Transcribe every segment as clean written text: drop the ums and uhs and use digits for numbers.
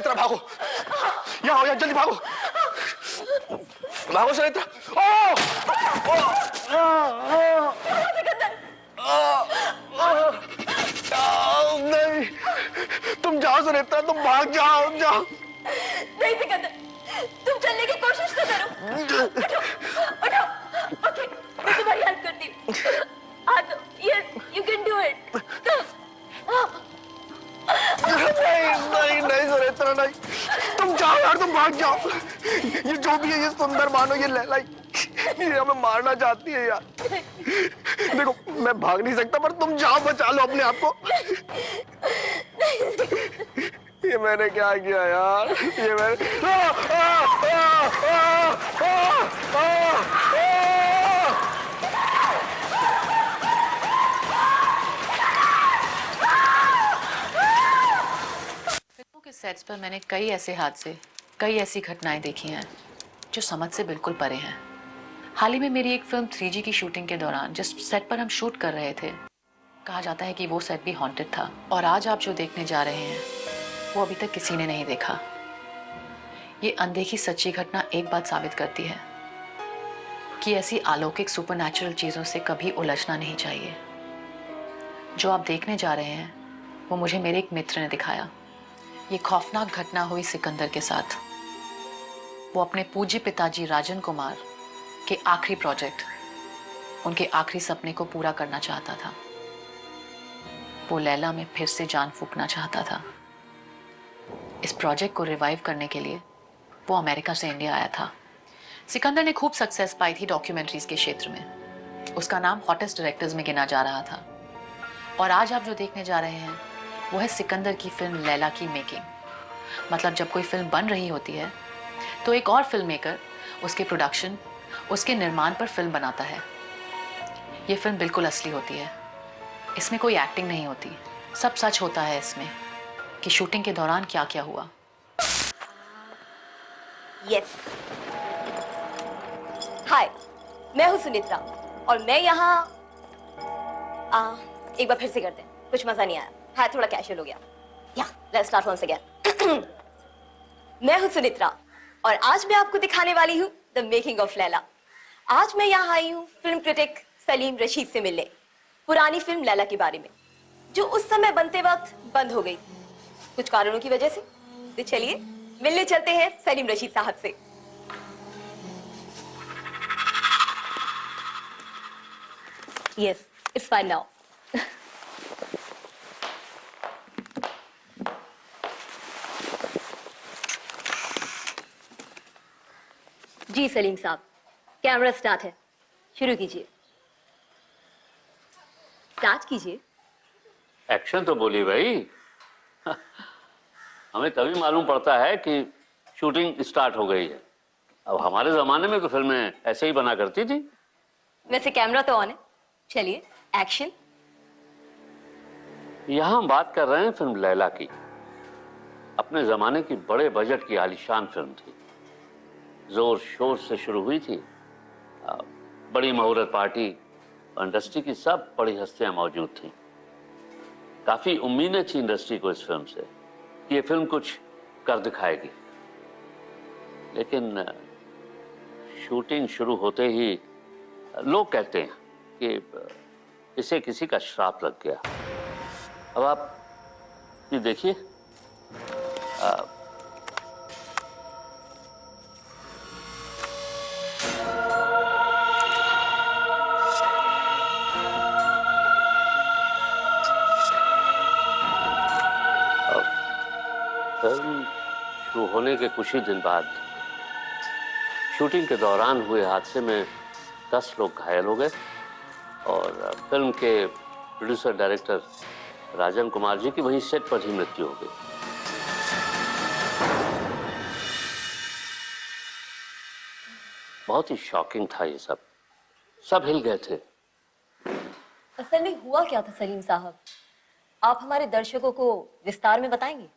सुनेत्रा भागो, यहाँ हो, यहाँ जल्दी भागो, भागो सुनेत्रा। नहीं, तुम जाओ सुनेत्रा, तुम भाग जाओ, जाओ। नहीं सिकंदर, तुम चलने की कोशिश तो करो। उठो, उठो, ओके, मैं तुम्हारी हेल्प करती हूँ। Yes, you can do it. नहीं सुनेत्रा नहीं, तुम जाओ यार, तुम भाग जाओ। ये जो भी है, ये सुंदर मानो, ये लैला, ये हमें मारना चाहती है यार। देखो मैं भाग नहीं सकता, पर तुम जाओ, बचा लो अपने आप को। ये मैंने क्या किया यार, ये मैंने फिल्मों के सेट्स पर मैंने कई ऐसे हादसे, कई ऐसी घटनाएं देखी हैं जो समझ से बिल्कुल परे हैं। हाल ही में मेरी एक फिल्म 3G की शूटिंग के दौरान जिस सेट पर हम शूट कर रहे थे, कहा जाता है कि वो सेट भी हॉन्टेड था। और आज आप जो देखने जा रहे हैं वो अभी तक किसी ने नहीं देखा। ये अनदेखी सच्ची घटना एक बात साबित करती है कि ऐसी अलौकिक सुपरनैचुरल चीजों से कभी उलझना नहीं चाहिए। जो आप देखने जा रहे हैं वो मुझे मेरे एक मित्र ने दिखाया। ये खौफनाक घटना हुई सिकंदर के साथ। वो अपने पूज्य पिताजी राजन कुमार के आखिरी प्रोजेक्ट, उनके आखिरी सपने को पूरा करना चाहता था। वो लैला में फिर से जान फूंकना चाहता था। इस प्रोजेक्ट को रिवाइव करने के लिए वो अमेरिका से इंडिया आया था। सिकंदर ने खूब सक्सेस पाई थी डॉक्यूमेंट्रीज के क्षेत्र में। उसका नाम हॉटेस्ट डायरेक्टर्स में गिना जा रहा था। और आज आप जो देखने जा रहे हैं वो है सिकंदर की फिल्म लैला की मेकिंग। मतलब जब कोई फिल्म बन रही होती है तो एक और फिल्म मेकर उसके प्रोडक्शन, उसके निर्माण पर फिल्म बनाता है। ये फिल्म बिल्कुल असली होती है, इसमें कोई एक्टिंग नहीं होती। सब सच होता है इसमें कि शूटिंग के दौरान क्या क्या हुआ। यस, हाय, मैं हूं सुनेत्रा और मैं यहाँ एक बार फिर से करते हैं, कुछ मजा नहीं आया। हाँ, थोड़ा कैजुअल हो गया। या लेट्स स्टार्ट वंस अगेन। मैं हूं सुनेत्रा और आज मैं आपको दिखाने वाली हूँ द मेकिंग ऑफ लैला। आज मैं यहाँ आई हूँ फिल्म क्रिटिक सलीम रशीद से मिलने, पुरानी फिल्म लैला के बारे में, जो उस समय बनते वक्त बंद हो गई कुछ कारणों की वजह से। तो चलिए मिलने चलते हैं सलीम रशीद साहब से। Yes, it's fine now. जी सलीम साहब, कैमरा स्टार्ट है, शुरू कीजिए। स्टार्ट कीजिए। एक्शन तो बोली भाई। हमें तभी मालूम पड़ता है कि शूटिंग स्टार्ट हो गई है। अब हमारे जमाने में तो फिल्में ऐसे ही बना करती थी। वैसे कैमरा तो ऑन है, चलिए एक्शन। यहां हम बात कर रहे हैं फिल्म लैला की। अपने जमाने की बड़े बजट की आलीशान फिल्म थी। जोर शोर से शुरू हुई थी। बड़ी मुहूर्त पार्टी, इंडस्ट्री की सब बड़ी हस्तियां मौजूद थी। काफी उम्मीदें थी इंडस्ट्री को इस फिल्म से कि ये फिल्म कुछ कर दिखाएगी। लेकिन शूटिंग शुरू होते ही लोग कहते हैं कि इसे किसी का श्राप लग गया। अब आप ये देखिए, फिल्म शुरू होने के कुछ ही दिन बाद शूटिंग के दौरान हुए हादसे में 10 लोग घायल हो गए और फिल्म के प्रोड्यूसर डायरेक्टर राजन कुमार जी की वहीं सेट पर ही मृत्यु हो गई। बहुत ही शॉकिंग था ये सब हिल गए थे। असल में हुआ क्या था सलीम साहब, आप हमारे दर्शकों को विस्तार में बताएंगे?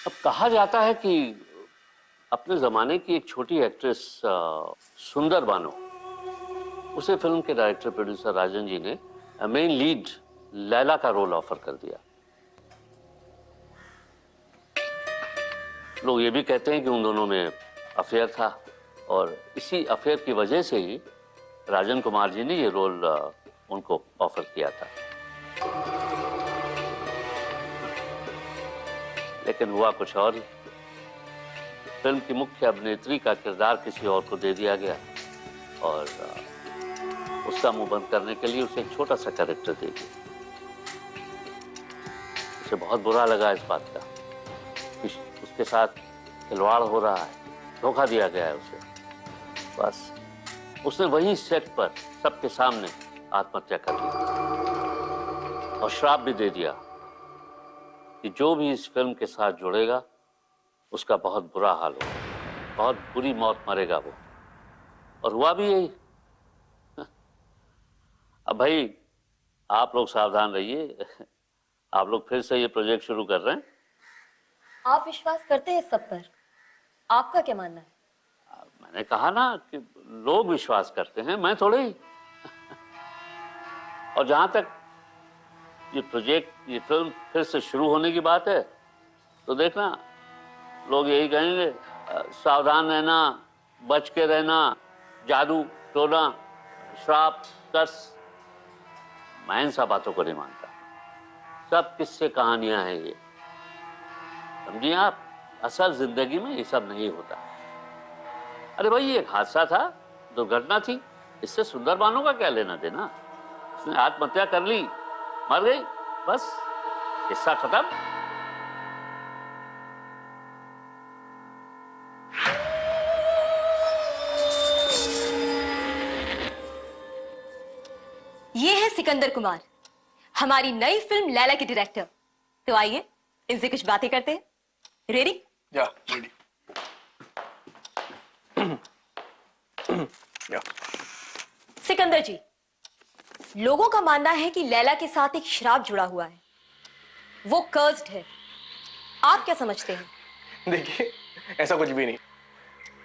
अब कहा जाता है कि अपने जमाने की एक छोटी एक्ट्रेस सुंदर बानो, उसे फिल्म के डायरेक्टर प्रोड्यूसर राजन जी ने मेन लीड लैला का रोल ऑफर कर दिया। लोग ये भी कहते हैं कि उन दोनों में अफेयर था और इसी अफेयर की वजह से ही राजन कुमार जी ने ये रोल उनको ऑफर किया था। लेकिन हुआ कुछ और ही। फिल्म की मुख्य अभिनेत्री का किरदार किसी और को दे दिया गया और उसका मुंह बंद करने के लिए उसे एक छोटा सा कैरेक्टर दे दिया। उसे बहुत बुरा लगा इस बात का कि उसके साथ खिलवाड़ हो रहा है, धोखा दिया गया है उसे। बस उसने वही सेट पर सबके सामने आत्महत्या कर ली और श्राप भी दे दिया कि जो भी इस फिल्म के साथ जुड़ेगा उसका बहुत बुरा हाल होगा, बहुत बुरी मौत मरेगा वो। और हुआ भी यही। अब भाई आप लोग सावधान रहिए, आप लोग फिर से ये प्रोजेक्ट शुरू कर रहे हैं। आप विश्वास करते हैं सब पर? आपका क्या मानना है? मैंने कहा ना कि लोग विश्वास करते हैं, मैं थोड़े ही। और जहां तक ये प्रोजेक्ट, ये फिल्म फिर से शुरू होने की बात है तो देखना लोग यही कहेंगे, सावधान रहना, बच के रहना, जादू टोना, श्राप, कर्स। मैं इन सब बातों को नहीं मानता। सब किस्से कहानियां हैं ये, समझिए आप। असल जिंदगी में ये सब नहीं होता। अरे भाई ये एक हादसा था, दुर्घटना थी, इससे सुंदर बानो का क्या लेना देना। उसने आत्महत्या कर ली, मर गई, बस किस्सा खत्म। ये है सिकंदर कुमार, हमारी नई फिल्म लैला के डायरेक्टर। तो आइए इनसे कुछ बातें करते हैं। रेडी? या रेडी। या सिकंदर जी, लोगों का मानना है कि लैला के साथ एक श्राप जुड़ा हुआ है, वो कर्स्ड है। आप क्या समझते हैं? देखिए, ऐसा कुछ भी नहीं।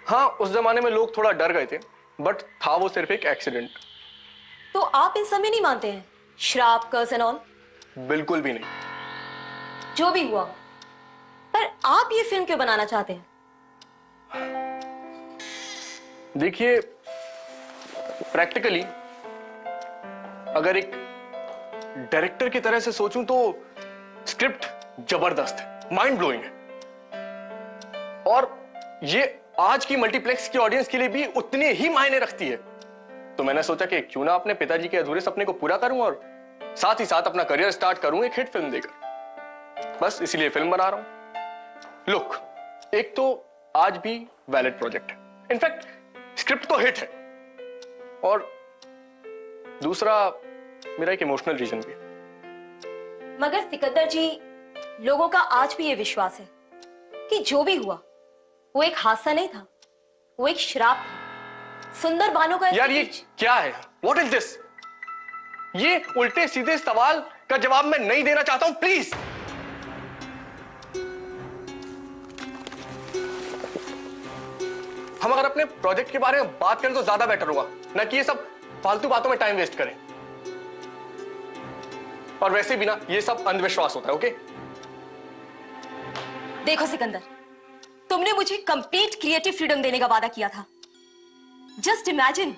हाँ, उस जमाने में लोग थोड़ा डर गए थे, बट था वो सिर्फ एक एक्सीडेंट। तो आप इन सब में नहीं मानते हैं? श्राप, कर्स एंड ऑल? बिल्कुल भी नहीं। जो भी हुआ, पर आप ये फिल्म क्यों बनाना चाहते हैं? देखिए, प्रैक्टिकली अगर एक डायरेक्टर की तरह से सोचूं तो स्क्रिप्ट जबरदस्त है, माइंड ब्लोइंग है, और ये आज की मल्टीप्लेक्स की ऑडियंस के लिए भी उतने ही मायने रखती है। तो मैंने सोचा कि क्यों ना अपने पिताजी के अधूरे सपने को पूरा करूं और साथ ही साथ अपना करियर स्टार्ट करूं एक हिट फिल्म देकर। बस इसीलिए फिल्म बना रहा हूं। लुक, एक तो आज भी वैलिड प्रोजेक्ट है, इनफैक्ट स्क्रिप्ट तो हिट है, और दूसरा मेरा एक इमोशनल रीजन भी। मगर सिकंदर जी, लोगों का आज भी ये विश्वास है कि जो भी हुआ वो एक हादसा नहीं था, वो एक श्राप था। सुंदर बानो का यार ये क्या है? What is this? ये उल्टे सीधे सवाल का जवाब मैं नहीं देना चाहता हूं, प्लीज। हम अगर अपने प्रोजेक्ट के बारे में बात करें तो ज्यादा बेटर होगा, ना कि ये सब फालतू बातों में टाइम वेस्ट करें। और वैसे भी ना, ये सब अंधविश्वास होता है। ओके? देखो सिकंदर, तुमने मुझे कंप्लीट क्रिएटिव फ्रीडम देने का वादा किया था। जस्ट इमेजिन,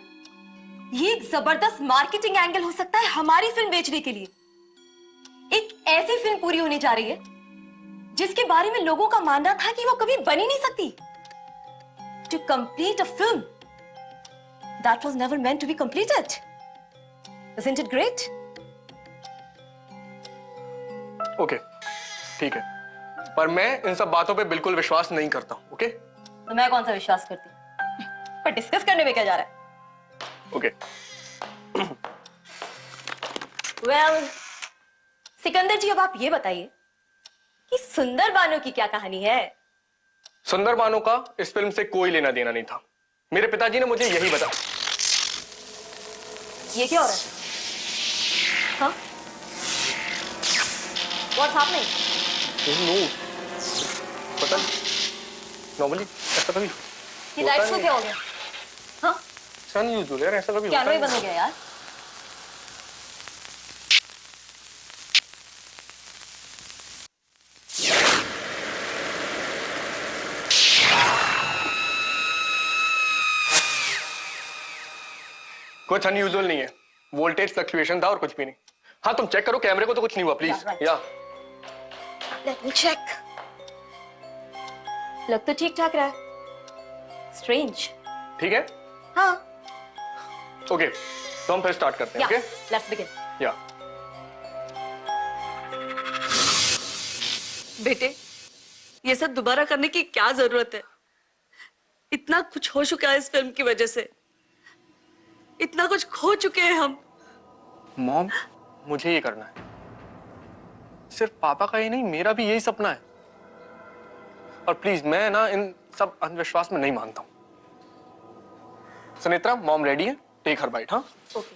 ये एक जबरदस्त मार्केटिंग एंगल हो सकता है हमारी फिल्म बेचने के लिए। एक ऐसी फिल्म पूरी होने जा रही है जिसके बारे में लोगों का मानना था कि वो कभी बन ही नहीं सकती। To complete a film that was never meant to be completed. Isn't it great? Okay, ठीक है, पर मैं इन सब बातों पे बिल्कुल विश्वास नहीं करता हूं। ओके? तो मैं कौन सा विश्वास करती हूँ? पर डिस्कस करने में क्या जा रहा है? ओके। वेल, सिकंदर जी, अब आप ये बताइए कि सुंदर बानो की क्या कहानी है? सुंदर बानो का इस फिल्म से कोई लेना देना नहीं था। मेरे पिताजी ने मुझे यही बताया। ये क्या हो रहा है? हाँ? What's happening? नो, पता नहीं, नॉर्मली ऐसा कभी ये लाइट्स को क्या हो गया? हाँ? सन यूजुअल यार, ऐसा कभी क्या होता ही नहीं। बंद हो गया यार? कुछ अनयूजुअल नहीं है, वोल्टेज फ्लक्चुएशन था और कुछ भी नहीं। हाँ तुम चेक करो कैमरे को, तो कुछ नहीं हुआ प्लीज। या लेट मी चेक। लग तो ठीक ठाक रहा है। स्ट्रेंज। ठीक है, हाँ। ओके तो हम फिर स्टार्ट करते हैं। Okay let's begin. या बेटे, ये सब दोबारा करने की क्या जरूरत है? इतना कुछ हो चुका है इस फिल्म की वजह से, इतना कुछ खो चुके हैं हम। मॉम, मुझे ये करना है, सिर्फ पापा का ही नहीं मेरा भी यही सपना है। और प्लीज मैं ना इन सब अंधविश्वास में नहीं मानता हूं। सुनेत्रा, मॉम रेडी है, टेक हर बाइट। हाँ ओके।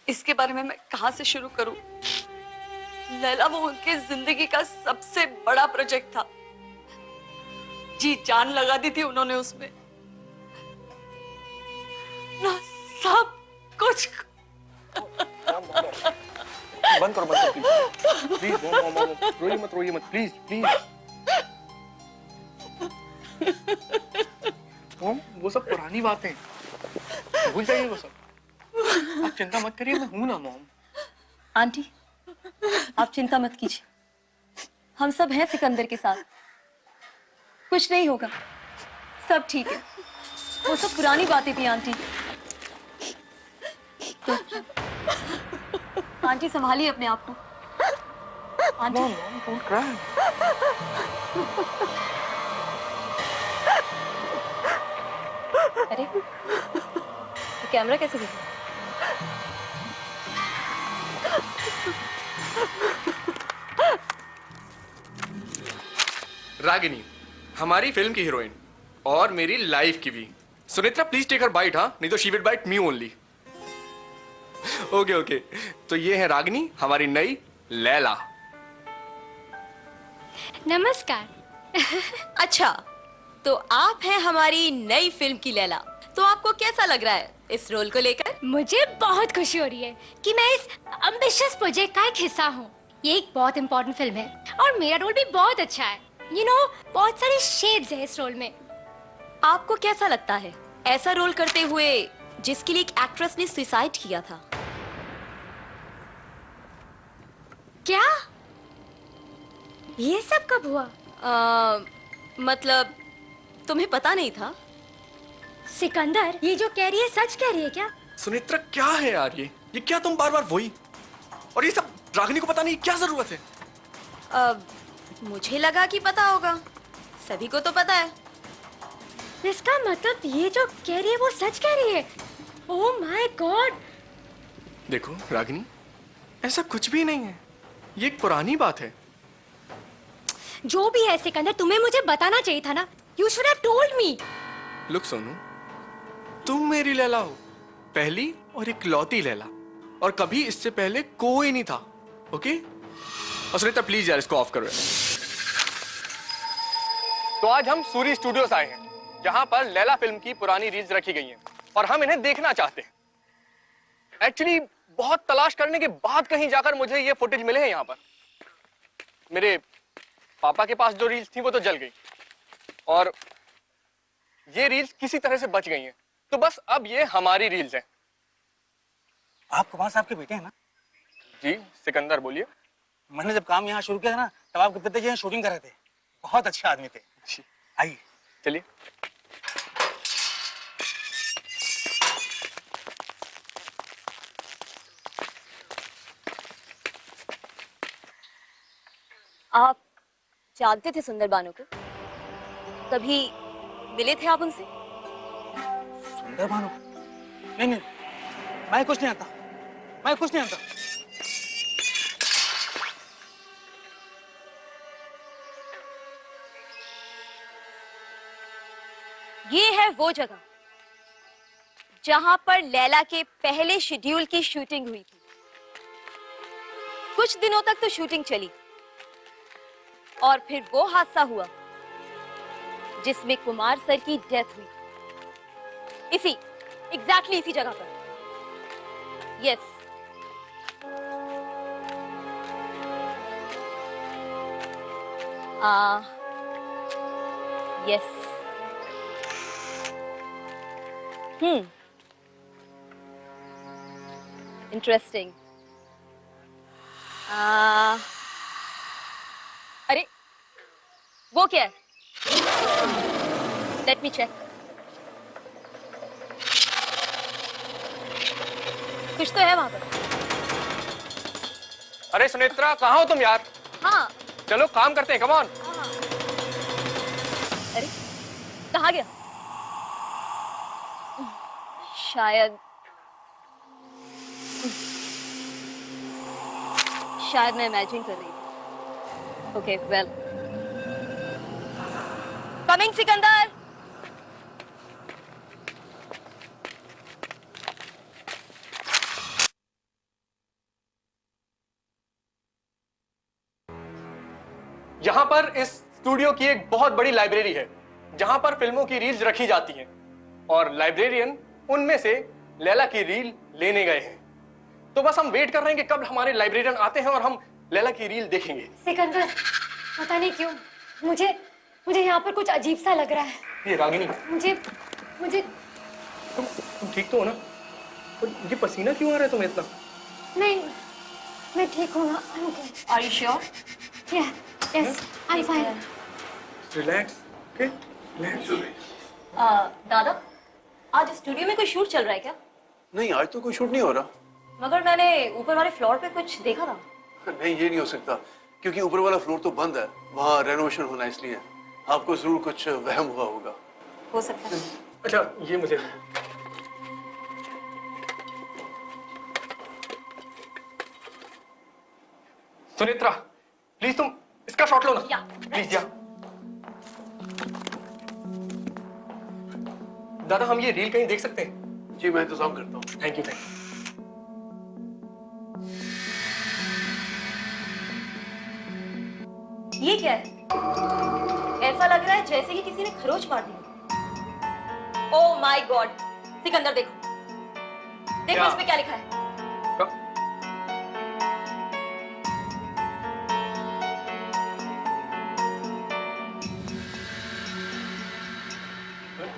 इसके बारे में मैं कहां से शुरू करूं? लैला वो उनके जिंदगी का सबसे बड़ा प्रोजेक्ट था, जी जान लगा दी थी उन्होंने उसमें ना, सब कुछ। बंद करो प्लीज प्लीज। मॉम रोइए मत प्लीज प्लीज। मॉम वो सब पुरानी बातें, भूल जाइए वो सब, आप चिंता मत करिए, मैं हूं ना मॉम। आंटी, आप चिंता मत कीजिए, हम सब हैं सिकंदर के साथ, कुछ नहीं होगा, सब ठीक है। वो सब पुरानी बातें थी आंटी। तो आंटी संभालिए अपने आप को। Aunty mom don't cry. अरे तो कैमरा कैसे दिखा? रागिनी हमारी फिल्म की हीरोइन और मेरी लाइफ की भी। Sunetra please take her bite. हाँ नहीं तो she will bite me only. Okay okay, तो ये है रागिनी, हमारी नई लैला। नमस्कार। अच्छा, तो आप हैं हमारी नई फिल्म की लैला। तो आपको कैसा लग रहा है इस रोल को लेकर? मुझे बहुत खुशी हो रही है कि मैं इस एम्बिशियस प्रोजेक्ट का एक हिस्सा हूँ। ये एक बहुत इम्पोर्टेंट फिल्म है और मेरा रोल भी बहुत अच्छा है। बहुत सारे शेड्स हैं इस रोल में। आपको कैसा लगता है ऐसा रोल करते हुए जिसके लिए एक एक्ट्रेस ने सुसाइड किया था? क्या ये सब कब हुआ? मतलब तुम्हें पता नहीं था? सिकंदर, ये जो कह रही है सच कह रही है क्या? सुनेत्रा क्या है यार ये क्या तुम बार बार वही, और ये सब रागिनी को पता नहीं, क्या जरूरत है? मुझे लगा कि पता होगा, सभी को तो पता है। इसका मतलब ये जो कह रही है वो सच कह रही है? ओह माय गॉड। देखो रागिनी, ऐसा कुछ भी नहीं है, ये एक पुरानी बात है। जो भी है सिकंदर, तुम्हें मुझे बताना चाहिए था ना। You should have told me. Look Sonu, तुम मेरी लैला हो, पहली और इकलौती लैला, और कभी इससे पहले कोई नहीं था। ओके? और सुनीता प्लीज यार इसको ऑफ करो। तो आज हम सूरी स्टूडियोज आए हैं, जहां पर लैला फिल्म की पुरानी रील्स रखी गई हैं और हम इन्हें देखना चाहते हैं। एक्चुअली बहुत तलाश करने के बाद कहीं जाकर मुझे ये फुटेज मिले हैं। यहाँ पर मेरे पापा के पास जो रील्स थी वो तो जल गई, और ये रील्स किसी तरह से बच गई हैं। तो बस अब ये हमारी रील्स हैं। आपके पास आपके बेटे हैं ना? जी सिकंदर बोलिए। मैंने जब काम यहाँ शुरू किया था ना, तब आपके पिताजी यहाँ शूटिंग कर रहे थे। बहुत अच्छे आदमी थे। आइए चलिए। आप जानते थे सुंदर बानो को? कभी मिले थे आप उनसे? सुंदर भानु? नहीं नहीं, मैं कुछ नहीं आता, मैं कुछ नहीं आता। ये है वो जगह जहां पर लैला के पहले शेड्यूल की शूटिंग हुई थी। कुछ दिनों तक तो शूटिंग चली और फिर वो हादसा हुआ जिसमें कुमार सर की डेथ हुई। एग्जैक्टली इसी जगह पर। यस। यस। इंटरेस्टिंग। अरे वो क्या है? Let me check. कुछ तो है वहां पर। अरे सुनेत्रा, कहाँ हो तुम यार? हाँ। चलो काम करते हैं, कम ऑन। अरे कहाँ गया? शायद मैं इमेजिन कर रही हूँ। Okay well, coming Sikandar. यहाँ पर इस स्टूडियो की एक बहुत बड़ी लाइब्रेरी है जहां पर फिल्मों की रील्स रखी जाती हैं और लाइब्रेरियन उनमें से लैला की रील लेने गए हैं। तो बस हम वेट कर रहे हैं कि कब हमारे लाइब्रेरियन आते हैं और हम लैला की रील देखेंगे। सिकंदर, पता नहीं क्यों मुझे यहाँ पर कुछ अजीब सा लग रहा है। ये रागिनी, मुझे तुम ठीक तो हो ना? और ये पसीना क्यों आ रहा है तुम्हें इतना? नहीं, मैं ठीक हूँ ना। Are you sure? Yes, I'm fine. Relax, okay? Relax. दादा, आज स्टूडियो में कोई शूट चल रहा है क्या? नहीं, आज तो कोई शूट नहीं हो रहा। मगर मैंने ऊपर वाले फ्लोर पे कुछ देखा था। नहीं, ये नहीं हो सकता क्योंकि ऊपर वाला फ्लोर तो बंद है, वहाँ रेनोवेशन होना, इसलिए आपको जरूर कुछ वहम हुआ होगा। हो सकता है। अच्छा, ये मुझे सुनेत्रा, प्लीज तुम इसका शॉट लो ना। प्लीज। या दादा, हम ये रील कहीं देख सकते हैं? जी, मैं इंतजाम करता हूँ। Thank you, thank you. ये क्या है? ऐसा लग रहा है जैसे कि किसी ने खरोच मार दी। Oh my God! सिकंदर देखो, देखो इस पे क्या लिखा है।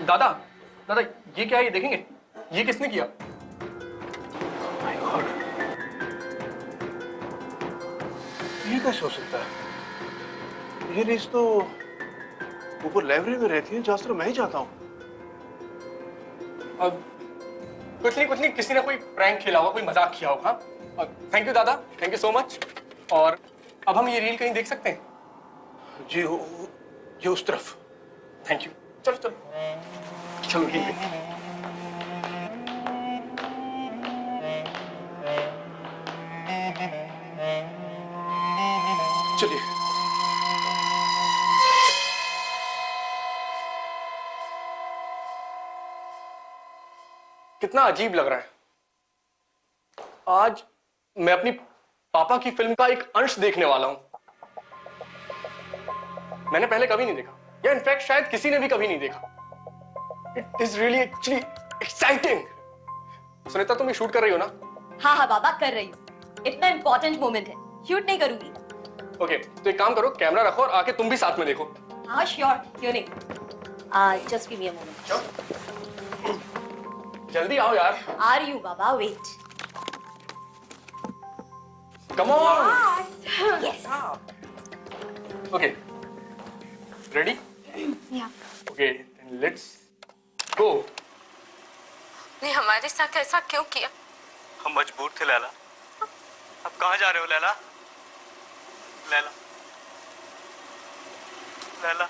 दादा, दादा, ये क्या है? ये देखेंगे? ये किसने किया? माय गॉड, ये कैसे हो सकता है? ये रील्स तो ऊपर लाइब्रेरी में रहती है, जहाँ से मैं ही जाता हूँ। अब कुछ नहीं, किसी ने कोई प्रैंक खेला होगा, कोई मजाक किया होगा। थैंक यू दादा, थैंक यू सो मच। और अब हम ये रील कहीं देख सकते हैं? जी, ये उस तरफ। Thank you. चलो चलो चलो, रील देखते हैं। चलिए। कितना अजीब लग रहा है। आज मैं अपनी पापा की फिल्म का एक अंश देखने वाला हूं। मैंने पहले कभी नहीं देखा, या इनफैक्ट शायद किसी ने भी कभी नहीं देखा। It is really actually exciting. Sunita, तुम ये शूट कर रही हो ना? हाँ हाँ बाबा, कर रही हूँ। इतना इंपॉर्टेंट मोमेंट है, शूट नहीं करूंगी। ओके, तो एक काम करो, कैमरा रखो और आके तुम भी साथ में देखो। हाँ श्योर, क्यों नहीं। Just give me a moment. जल्दी आओ यार। आ रही हूँ बाबा, wait. Come on. Yes. Okay, ready? Yeah okay, let's go. ने हमारे साथ ऐसा क्यों किया? हम मजबूर थे लैला। अब कहाँ जा रहे हो लैला? लैला, लैला,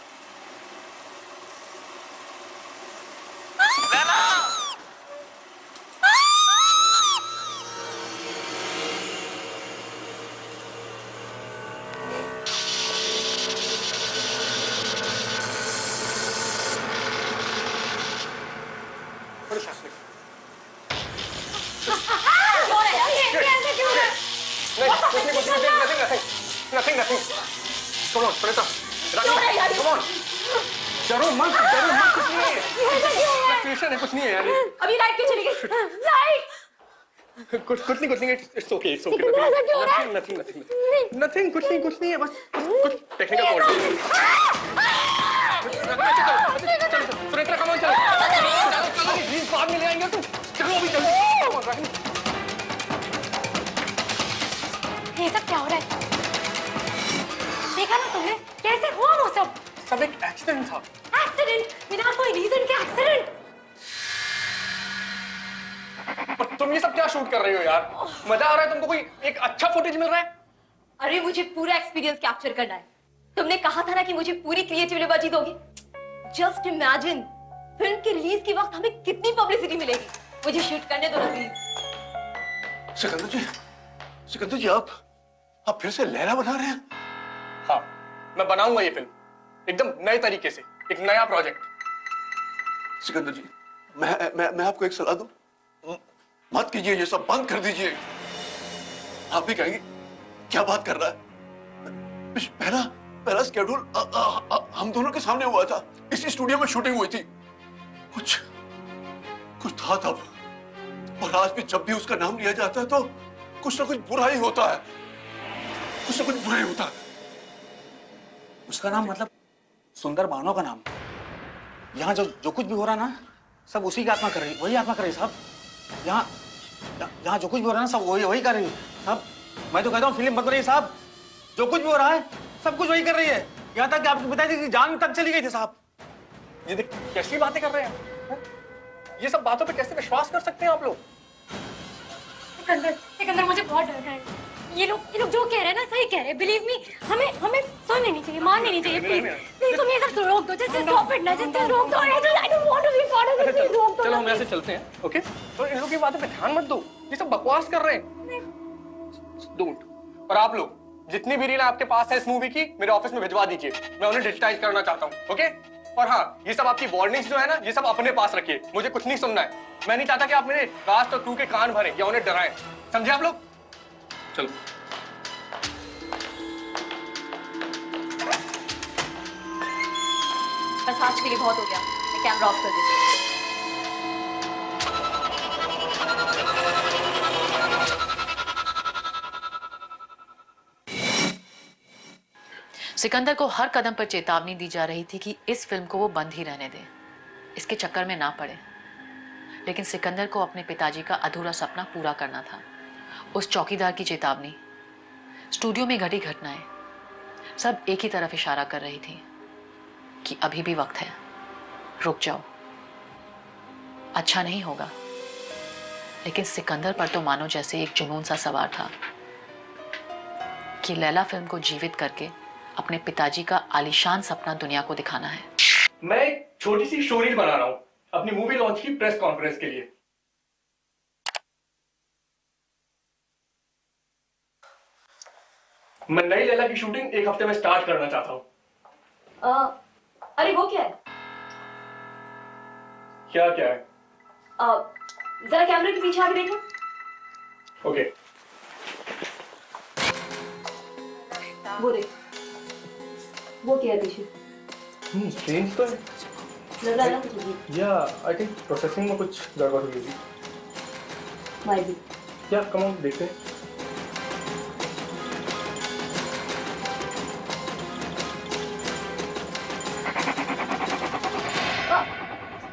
लैला। बड़े Shastri. Nothing. Come on, Sunita. Come on. डरो मत, कुछ नहीं है। Fluctuation है, कुछ नहीं है यार। अभी लाइट क्यों चली गई? लाइट। कुछ नहीं, it's okay. Nothing, कुछ नहीं है, बस कुछ टेक्निकल फॉल्ट है। सुनीता, come on, चलो। प्लीज बाद में सब एक एक्सीडेंट था। एक्सीडेंट? बिना कोई रीजन के एक्सीडेंट? पर तुम ये सब क्या शूट कर रही हो यार? मजा आ रहा है तुमको? कोई एक अच्छा फुटेज मिल रहा है? अरे मुझे पूरा एक्सपीरियंस कैप्चर करना है। तुमने कहा था ना कि मुझे पूरी क्रिएटिव लिबर्टी दोगे। जस्ट इमेजिन फिल्म के रिलीज के वक्त हमें कितनी पब्लिसिटी मिलेगी। मुझे शूट करने दो रवि। सिकंदर जी आप फिर से लैला बना रहे हैं? हाँ, मैं बनाऊंगा ये फिल्म एकदम नए तरीके से, एक नया प्रोजेक्ट। सिकंदर जी, मैं आपको एक सलाह दूं, मत कीजिए ये सब, बंद कर दीजिए। आप भी कहेंगे क्या बात कर रहा है? पहला स्केड्यूल हम दोनों के सामने हुआ था, इसी स्टूडियो में शूटिंग हुई थी। कुछ था तब, और आज भी जब भी उसका नाम लिया जाता है तो कुछ ना कुछ बुरा ही होता है, कुछ ना कुछ बुरा ही होता है। उसका नाम मतलब सुंदर बानो का नाम। यहाँ जो कुछ भी हो रहा ना, सब उसी की आत्मा कर रही, वही आत्मा कर रही साहब। यहाँ जो कुछ भी हो रहा है ना, सब वही कर रही है साहब। मैं तो कहता हूँ फिल्म मत बनाइए साहब, जो कुछ भी हो रहा है सब कुछ वही कर रही है। यहाँ तक कि आपको बताइए कि जान तक चली गई थी साहब। ये देख कैसी बातें कर रहे हैं, ये सब बातों पे कैसे विश्वास कर सकते हैं आप लोग? सिकंदर मुझे बहुत डर है। ये लोग जो कह रहे हैं ना सही कह रहे हैं। बिलीव मी, हमें सुन लेनी चाहिए, मान लेनी चाहिए। प्लीज तुम ये सब रोक दो, जस्ट स्टॉप इट ना, जस्ट रोक दो। I don't want to be part of it, please रोक दो। चलो हम यहाँ से चलते हैं, ओके? तो इन लोगों की बातों पे ध्यान मत दो, ये सब बकवास कर रहे हैं। डोंट। और आप लोग जितनी भी रील आपके पास है इस मूवी की, मेरे ऑफिस में भिजवा दीजिए, मैं उन्हें डिजिटाइज करना चाहता हूँ, ओके? और हाँ, ये सब आपकी वार्निंग्स जो है ना, ये सब अपने पास रखिए, मुझे कुछ नहीं सुनना है। मैं नहीं चाहता कि आप मेरे कास्ट और क्रू के कान भरें या उन्हें डराएं, समझे आप लोग? चलो। बस आज के लिए बहुत हो गया, मैं कैमरा ऑफ कर देती हूँ। सिकंदर को हर कदम पर चेतावनी दी जा रही थी कि इस फिल्म को वो बंद ही रहने दे, इसके चक्कर में ना पड़े। लेकिन सिकंदर को अपने पिताजी का अधूरा सपना पूरा करना था। उस चौकीदार की चेतावनी, स्टूडियो में घटी घटनाएं, सब एक ही तरफ इशारा कर रही थी कि अभी भी वक्त है, रुक जाओ, अच्छा नहीं होगा। लेकिन सिकंदर पर तो मानो जैसे एक जुनून सा सवार था कि लैला फिल्म को जीवित करके अपने पिताजी का आलीशान सपना दुनिया को दिखाना है। मैं एक छोटी सी स्टोरी बना रहा हूं अपनी मूवी लॉन्च की प्रेस कॉन्फ्रेंस के लिए। मैं नई लैला की शूटिंग एक हफ्ते में स्टार्ट करना चाहता हूं। अरे वो क्या है? क्या क्या है? जरा कैमरे के पीछे आके देखो। ओके। वो देख, वो क्या है पीछे? स्ट्रेंज तो है। लग रहा है ना कुछ अजीब। या आई थिंक प्रोसेसिंग में कुछ गड़बड़ हुई थी। Might be. क्या, कम ऑन देखते हैं।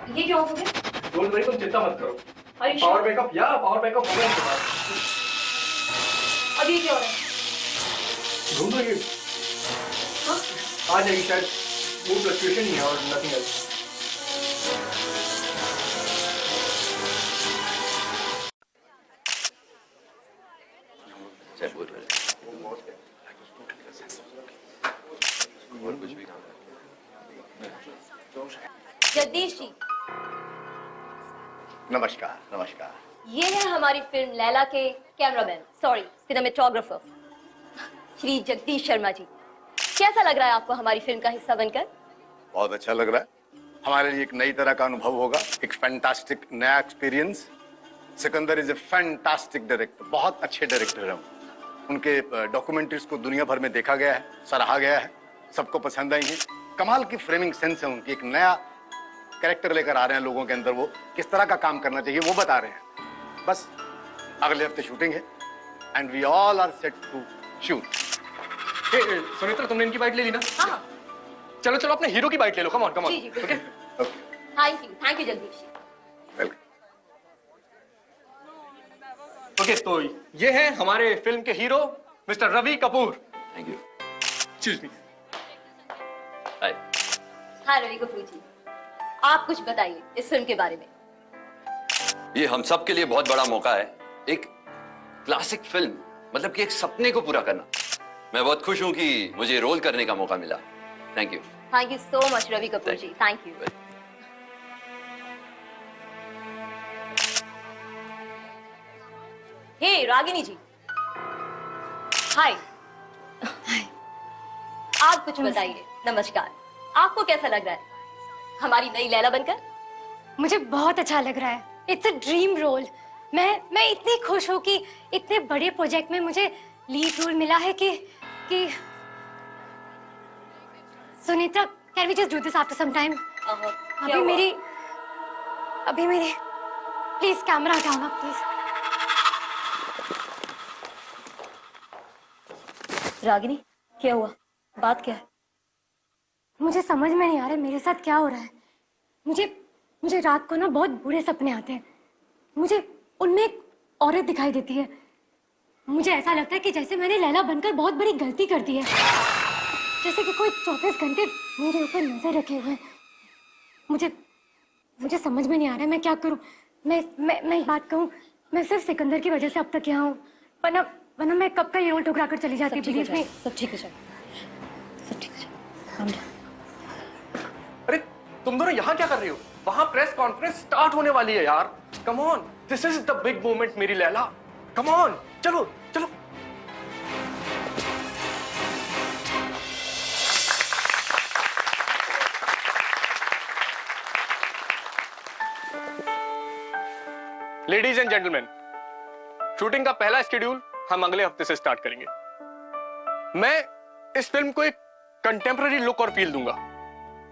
ये क्यों हो गया? डोंट वरी, तुम चिंता मत करो। Are you sure? Power backup power backup होगा इसके बाद। अभी क्या हो रहा है? ढूंढ रही है। आ जाएगी शायद, वो फ्लक्चुएशन ही है और नथिंग एल्स। जगदीश जी, नमस्कार नमस्कार। ये है हमारी फिल्म लैला के cameraman, sorry cinematographer, Shri Jagdish Sharma ji. कैसा लग रहा है आपको हमारी फिल्म का हिस्सा बनकर? बहुत अच्छा लग रहा है। हमारे लिए एक नई तरह का अनुभव होगा, एक फैंटास्टिक नया experience. Sikandar is a fantastic director, बहुत अच्छे डायरेक्टर हैं। उनके डॉक्यूमेंट्रीज को दुनिया भर में देखा गया है, सराहा गया है, सबको पसंद आई है। कमाल की फ्रेमिंग सेंस है उनकी, एक नया कैरेक्टर लेकर आ रहे हैं लोगों के अंदर, वो किस तरह का काम करना चाहिए वो बता रहे हैं। बस अगले हफ्ते शूटिंग है and we all are set to shoot. Sunitra, तुमने इनकी बाइट ले ली ना? हाँ। चलो चलो अपने हीरो की बाइट ले लो, come on come on. Okay thank you Jagdish ji. Welcome. Okay, तो ये है हमारे फिल्म के hero Mr Ravi Kapoor. Thank you. Excuse me. Hi. हाँ रवि कपूर जी, आप कुछ बताइए इस फिल्म के बारे में। ये हम सब के लिए बहुत बड़ा मौका है, एक क्लासिक फिल्म, मतलब कि एक सपने को पूरा करना। मैं बहुत खुश हूं कि मुझे रोल करने का मौका मिला। Thank you so much Ravi Kapoor ji, thank you. Hey Ragini ji, hi. आप कुछ बताइए। नमस्कार, आपको कैसा लग रहा है हमारी नई लैला बनकर? मुझे बहुत अच्छा लग रहा है। It's a dream role. मैं इतनी खुश हूँ कि इतने बड़े प्रोजेक्ट में मुझे लीड रोल मिला है कि Sunita, can we just do this after some time? अभी मेरी प्लीज कैमरा हटाओ ना प्लीज। रागिनी, क्या हुआ? बात क्या है? मुझे समझ में नहीं आ रहा है मेरे साथ क्या हो रहा है। मुझे रात को ना बहुत बुरे सपने आते हैं। मुझे उनमें एक औरत दिखाई देती है। मुझे ऐसा लगता है कि जैसे मैंने लैला बनकर बहुत बड़ी गलती कर दी है, जैसे कि कोई 24 घंटे मेरे ऊपर नजर रखे हुए हैं। मुझे समझ में नहीं आ रहा है मैं क्या करूं। मैं एक बात कहूं, मैं सिर्फ सिकंदर की वजह से अब तक यहाँ हूँ, वरना मैं कब का ये रोल ठुकरा कर चली जाती। बिलीव मी, सब ठीक हो जाएगा, सब ठीक हो जाएगा। अरे तुम दोनों यहाँ क्या कर रही हो? वहां प्रेस कॉन्फ्रेंस स्टार्ट होने वाली है यार। Come on, this is the big moment मेरी लैला। कम ऑन, चलो चलो। लेडीज एंड जेंटलमैन, शूटिंग का पहला शेड्यूल हम अगले हफ्ते से स्टार्ट करेंगे। मैं इस फिल्म को एक कंटेम्पररी लुक और फील दूंगा।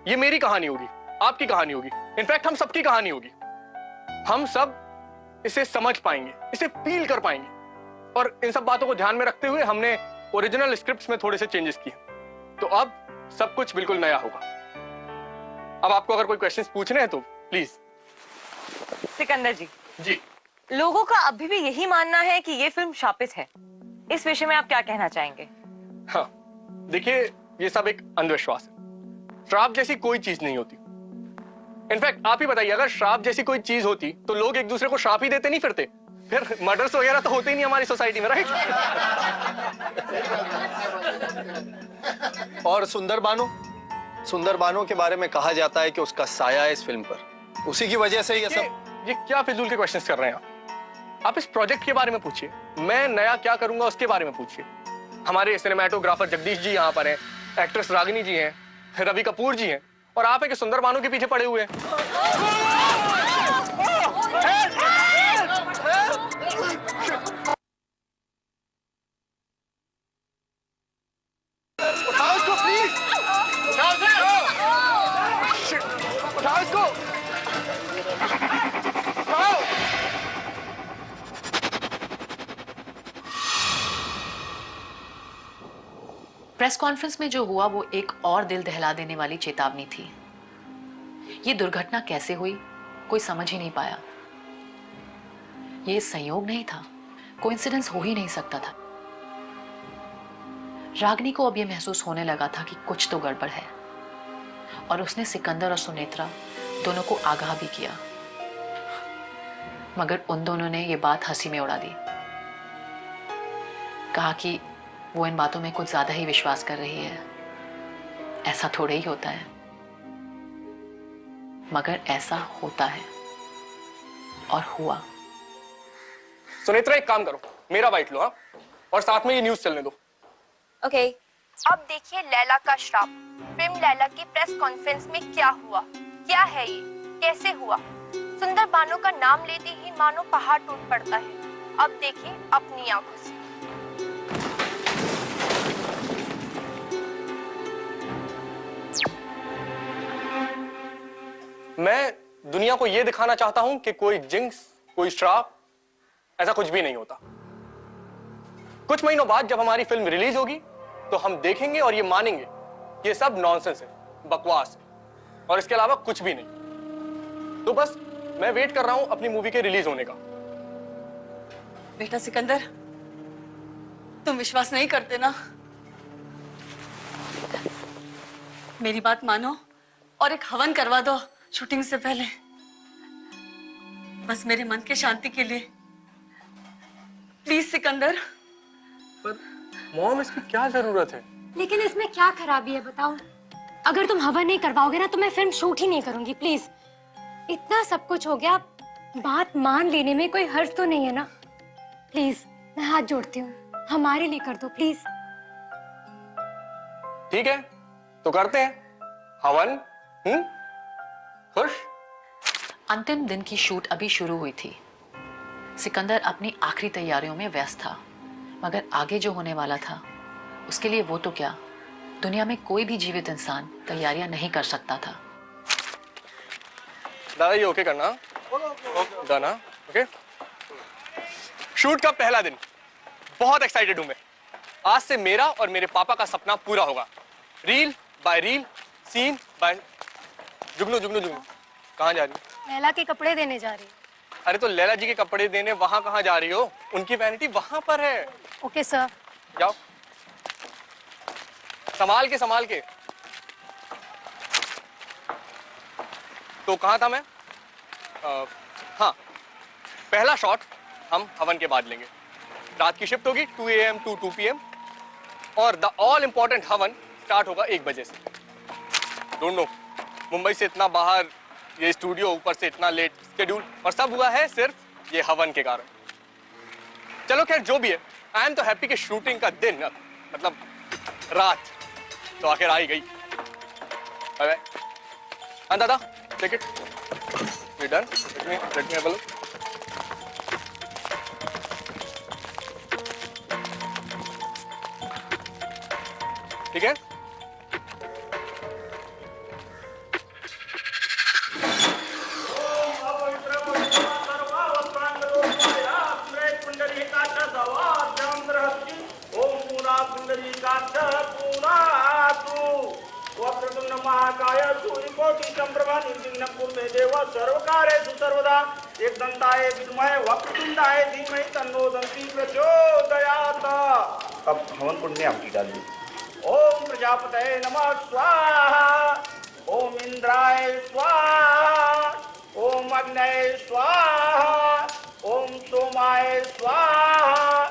ये मेरी कहानी होगी, आपकी कहानी होगी, इनफैक्ट हम सबकी कहानी होगी। हम सब इसे समझ पाएंगे, इसे फील कर पाएंगे, और इन सब बातों को ध्यान में रखते हुए हमने ओरिजिनल स्क्रिप्ट्स में थोड़े से चेंजेस किए। तो अब सब कुछ बिल्कुल नया होगा। अब आपको अगर कोई क्वेश्चंस पूछने हैं तो प्लीज। सिकंदर जी, लोगों का अभी भी यही मानना है कि ये फिल्म शापित है। इस विषय में आप क्या कहना चाहेंगे? हाँ, देखिए, ये सब एक अंधविश्वास है। श्राप जैसी कोई चीज नहीं होती। इनफैक्ट आप ही बताइए, अगर श्राप जैसी कोई चीज होती तो लोग एक दूसरे को श्राप ही देते नहीं फिरते? फिर मर्डर्स वगैरह तो होते ही नहीं हमारी सोसाइटी में, राइट? और सुंदर बानो के बारे में कहा जाता है कि उसका साया है इस फिल्म पर। उसी की वजह से ये क्या फिजूल के क्वेश्चंस कर रहे हैं आप इस प्रोजेक्ट के बारे में पूछिए। मैं नया क्या करूंगा उसके बारे में पूछिए। हमारे सिनेमेटोग्राफर जगदीश जी यहाँ पर हैं, एक्ट्रेस रागिनी जी हैं, रवि कपूर जी हैं, और आप है कि सुंदर बानो के पीछे पड़े हुए हैं। उठाओ इसको प्लीज, उठाओ इसको। प्रेस कॉन्फ्रेंस में जो हुआ वो एक और दिल दहला देने वाली चेतावनी थी। ये दुर्घटना कैसे हुई कोई समझ ही नहीं पाया। ये संयोग नहीं था, कोइंसिडेंस हो ही नहीं सकता था। रागिनी को अब ये महसूस होने लगा था कि कुछ तो गड़बड़ है, और उसने सिकंदर और सुनेत्रा दोनों को आगाह भी किया, मगर उन दोनों ने ये बात हंसी में उड़ा दी। कहा कि वो इन बातों में कुछ ज्यादा ही विश्वास कर रही है, ऐसा थोड़ा ही होता है। मगर ऐसा होता है, और हुआ। सुनेत्रा, एक काम करो, मेरा बाइट लो, हाँ, और साथ में ये न्यूज चलने दो। ओके। अब देखिए लैला का श्राप। फिल्म लैला की प्रेस कॉन्फ्रेंस में क्या हुआ, क्या है ये, कैसे हुआ? सुंदर बानो का नाम लेते ही मानो पहाड़ टूट पड़ता है। अब देखिए अपनी आंखों से। मैं दुनिया को यह दिखाना चाहता हूं कि कोई जिंक्स, कोई श्राप, ऐसा कुछ भी नहीं होता। कुछ महीनों बाद जब हमारी फिल्म रिलीज होगी तो हम देखेंगे और ये मानेंगे ये सब नॉनसेंस है, बकवास है, और इसके अलावा कुछ भी नहीं। तो बस मैं वेट कर रहा हूं अपनी मूवी के रिलीज होने का। बेटा सिकंदर, तुम विश्वास नहीं करते ना? मेरी बात मानो और एक हवन करवा दो शूटिंग से पहले, बस मेरे मन की शांति के लिए। प्लीज सिकंदर। पर मॉम, इसकी क्या जरूरत है? लेकिन इसमें क्या खराबी है बताओ? अगर तुम हवन नहीं करवाओगे ना तो मैं फिल्म शूट ही नहीं करूंगी। प्लीज, इतना सब कुछ हो गया, बात मान लेने में कोई हर्ज तो नहीं है ना? प्लीज मैं हाथ जोड़ती हूँ, हमारे लिए कर दो प्लीज। ठीक है, तो करते हैं हवन। खुश? अंतिम दिन की शूट अभी शुरू हुई थी। सिकंदर अपनी आखिरी तैयारियों में व्यस्त था, मगर आगे जो होने वाला था उसके लिए वो तो क्या, दुनिया में कोई भी जीवित इंसान तैयारियां नहीं कर सकता था। दादा ये ओके करना, दाना ओके। शूट का पहला दिन, बहुत एक्साइटेड हूं मैं। आज से मेरा और मेरे पापा का सपना पूरा होगा। Reel by reel, scene by. Jugnu Jugnu जुगनू कहाँ जा रही हो? लैला के कपड़े देने जा रही हूँ। अरे तो लैला जी के कपड़े देने वहां कहाँ जा रही हो? उनकी वैनिटी वहां पर है। Okay sir. जाओ, संभाल के संभाल के। तो कहाँ था मैं? हाँ, पहला शॉट हम हवन के बाद लेंगे। रात की शिफ्ट होगी 2 AM to 2 PM और द ऑल इंपॉर्टेंट हवन स्टार्ट होगा 1 बजे से। डोंट नो, मुंबई से इतना बाहर, ये स्टूडियो, ऊपर से इतना लेट शेड्यूल, और सब हुआ है सिर्फ ये हवन के कारण। चलो खैर जो भी है, आई एम तो हैप्पी कि शूटिंग का दिन, मतलब रात तो आखिर आ ही गई। Bye bye. हाँ दादा, take it, we done. Let me have a look. ठीक है, महाकाय सूर्यकोटि संप्रभा निर्विघ्नं कुरु देव सर्वकार्येषु सर्वदा एकदन्ताय विद्महे वक्रतुण्डाय धीमहि तन्नो दन्ती प्रचोदयात्। अब हवन कुंड में आहुति डाल दी। ओम प्रजापतये नमः स्वाहा, ओम इंद्राय स्वाहा, ओम अग्नये स्वाहा, ओम सोमाय स्वाहा,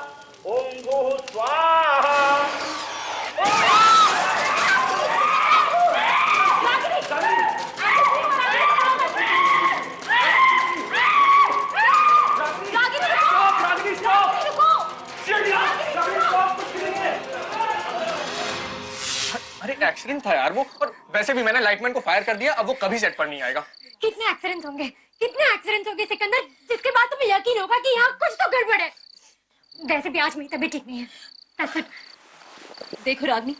ओम भूः स्वाहा। अरे एक्सीडेंट था यार वो, और वैसे भी मैंने लाइटमैन को फायर कर दिया, अब वो कभी सेट पर नहीं आएगा। कितने एक्सीडेंट्स होंगे, कितने एक्सीडेंट्स होंगे सिकंदर, जिसके बाद तुम्हें यकीन होगा कि यहाँ कुछ तो गड़बड़ है। वैसे भी आज मेरी तबीयत ठीक नहीं है। That's it. देखो रागनी,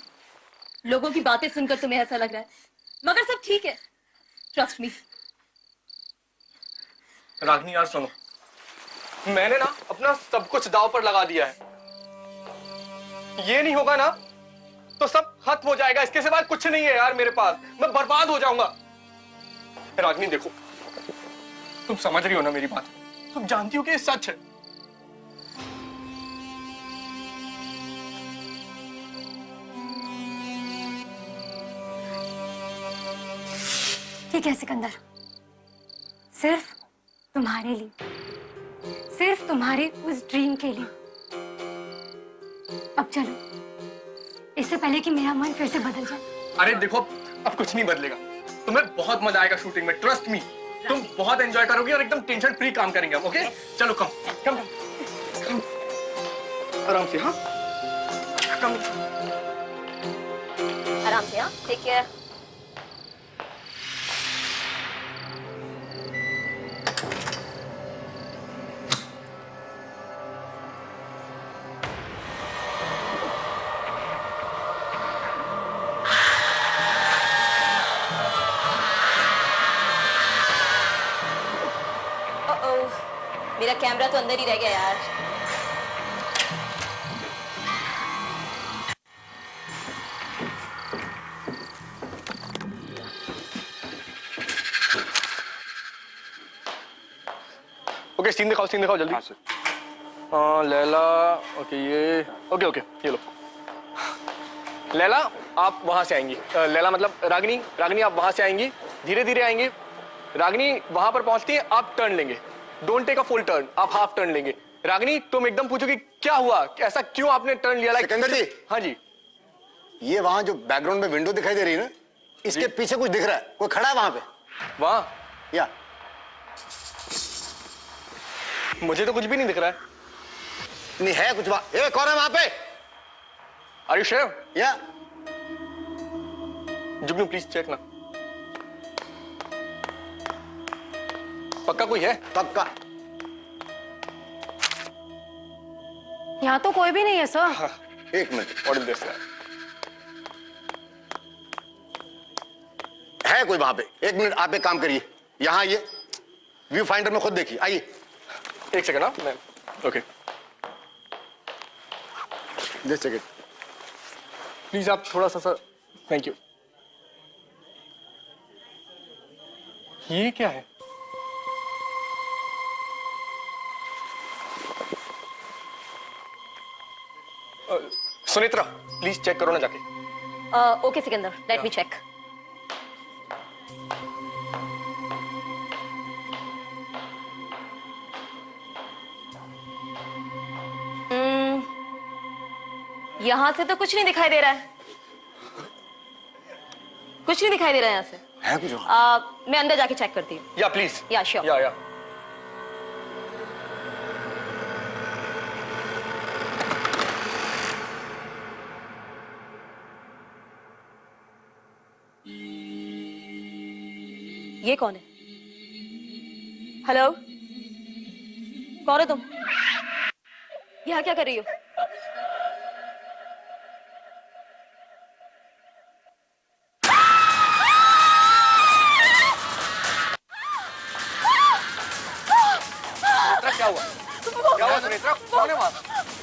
लोगों की बातें सुनकर तुम्हें ऐसा लग रहा है, मगर सब ठीक है, ट्रस्ट मी। रागनी यार सुनो, मैंने ना अपना सब कुछ दांव पर लगा दिया है। ये नहीं होगा ना तो सब खत्म हो जाएगा। इसके सिवा कुछ नहीं है यार मेरे पास, मैं बर्बाद हो जाऊंगा। रागनी देखो, तुम समझ रही हो ना मेरी बात, तुम जानती हो कि ये सच है। ठीक है सिकंदर, सिर्फ तुम्हारे लिए, सिर्फ तुम्हारे उस ड्रीम के लिए। अब चलो, इससे पहले कि मेरा मन फिर से बदल जाए। अरे देखो, अब कुछ नहीं बदलेगा। तुम्हें बहुत मजा आएगा शूटिंग में, ट्रस्ट मी। तुम बहुत एंजॉय करोगे और एकदम टेंशन फ्री काम करेंगे हम। ओके, चलो कम कम कम, आराम से। हाँ कम, आराम से। हाँ, टेक केयर। मेरा कैमरा तो अंदर ही रह गया यार। ओके, सीन दिखाओ जल्दी। हाँ लैला, ओके ये, ओके ये लो। लैला, आप वहां से आएंगी, लैला मतलब रागिनी, रागिनी आप वहां से आएंगी, धीरे धीरे आएंगी। रागिनी वहां पर पहुंचती है, आप टर्न लेंगे, don't take a full turn, आप हाफ टर्न लेंगे। रागिनी तुम एकदम पूछोगे क्या हुआ, ऐसा क्यों आपने टर्न लिया? सिकंदर जी। हाँ जी। ये वहां जो बैकग्राउंड में विंडो दिखाई दे रही है ना, इसके पीछे कुछ दिख रहा है, कोई खड़ा है वहां पे? वहां? या मुझे तो कुछ भी नहीं दिख रहा है। नहीं है कुछ वहां, ए कौन है वहां पे? Are you sure? या जुगनू प्लीज चेक ना, पक्का कोई है? पक्का। यहाँ तो कोई भी नहीं है सर। हाँ, एक मिनट, व्हाट इज दिस? है कोई वहां पे? एक मिनट, आप एक काम करिए, यहाँ आइए, व्यू फाइंडर में खुद देखिए, आइए। एक सेकंड ना, मैं ओके जस्ट सेकंड प्लीज, आप थोड़ा सा सर, थैंक यू। ये क्या है? सुनित्रा प्लीज चेक करो ना जाके। Okay Sikandar, let me check. यहां से तो कुछ नहीं दिखाई दे रहा है, कुछ नहीं दिखाई दे रहा है यहाँ से। है कुछ? मैं अंदर जाके चेक करती हूँ। या प्लीज। या श्योर। या ये कौन है? हेलो, कौन हो तुम? यहाँ क्या कर रही हो? क्या हुआ? क्या हुआ सुनित्रा? कौन है वहां?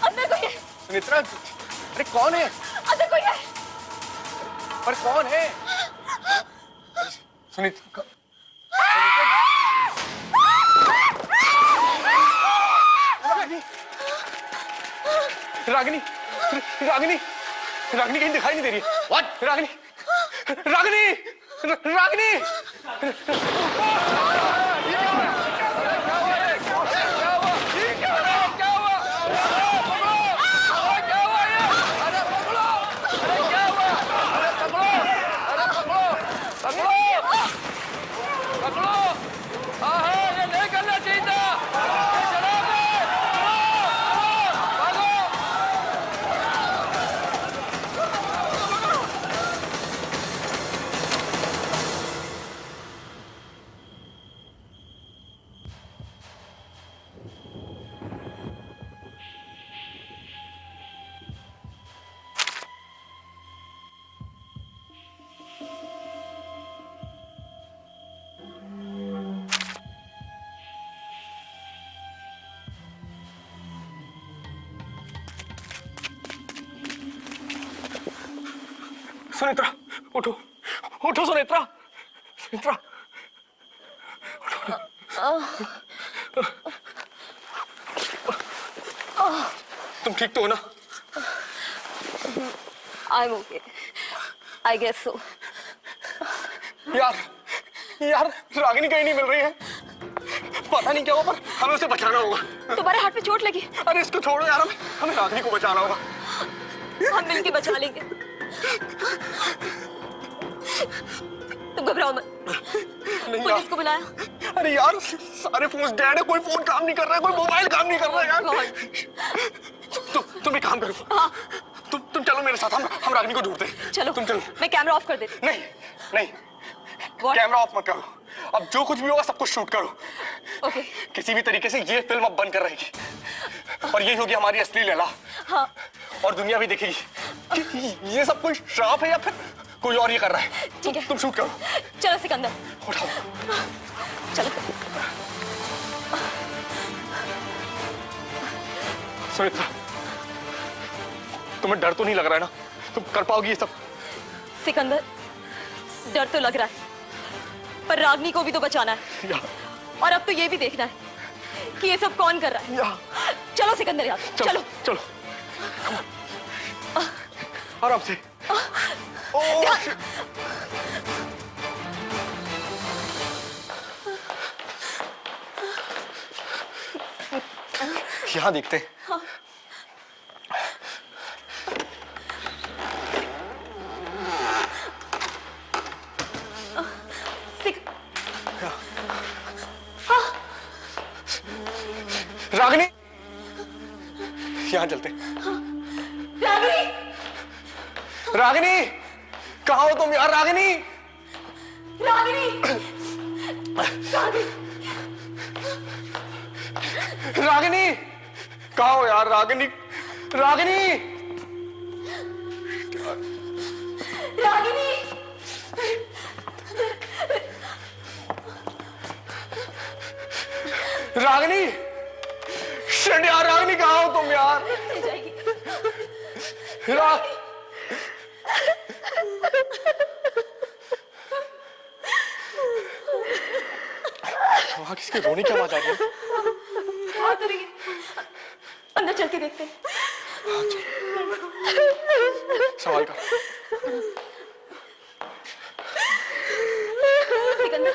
अंदर कोई है। सुनित्रा, अरे कौन है? अंदर कोई है। पर कौन है? सुनित्रा, रागिनी, रागिनी, रागिनी कहीं दिखाई नहीं दे रही है। What? रागिनी, रागिनी, रागिनी, सुनित्रा, उठो, उठो सुनित्रा, सुनित्रा, तुम ठीक तो हो ना? I'm okay. I guess so. यार, यार रागिनी कहीं नहीं मिल रही है, पता नहीं क्या हुआ, पर हमें उसे बचाना होगा। तुम्हारे हाथ पे चोट लगी? अरे इसको छोड़ो यार, हमें रागिनी को बचाना होगा। हम मिलके बचा लेंगे, तुम घबराओ मत। पुलिस को बुलाया? अरे यार सारे फोन डेड है, कोई फोन काम नहीं कर रहा है, कोई मोबाइल काम नहीं कर रहा है यार। तुम एक काम करो, हाँ। तुम चलो मेरे साथ, हम रागिनी को ढूंढते हैं। चलो, तुम चलो। मैं कैमरा ऑफ कर देती। नहीं नहीं, कैमरा ऑफ मत करो, अब जो कुछ भी होगा सब कुछ शूट करो। ओके। किसी भी तरीके से ये फिल्म अब बंद कर रहेगी और ये होगी हमारी असली लैला। हाँ। और दुनिया भी देखेगी कि ये सब कोई श्राप है या फिर कोई और ये कर रहा है। ठीक है, तुम शूट करो। चलो सिकंदर, उठाओ, चलो। सुनित्रा, तुम्हें डर तो नहीं लग रहा है ना? तुम कर पाओगी ये सब? सिकंदर, डर तो लग रहा है, पर रागिनी को भी तो बचाना है, और अब तो ये भी देखना है कि ये सब कौन कर रहा है। चलो सिकंदर यार, चलो चलो, आराम से। यहाँ देखते हैं। हाँ। रागिनी, यहाँ चलते। रागिनी, रागिनी, कहाँ हो तुम यार? रागिनी, रागिनी, रागिनी, कहाँ हो यार? रागिनी, रागिनी, रागिनी, रागिनी, शिट यार, रागिनी कहाँ हो तुम यार? वहां किसके रोने की आवाज आ रही है? अंदर चल के देखते हैं। सवाल कर। सिकंदर,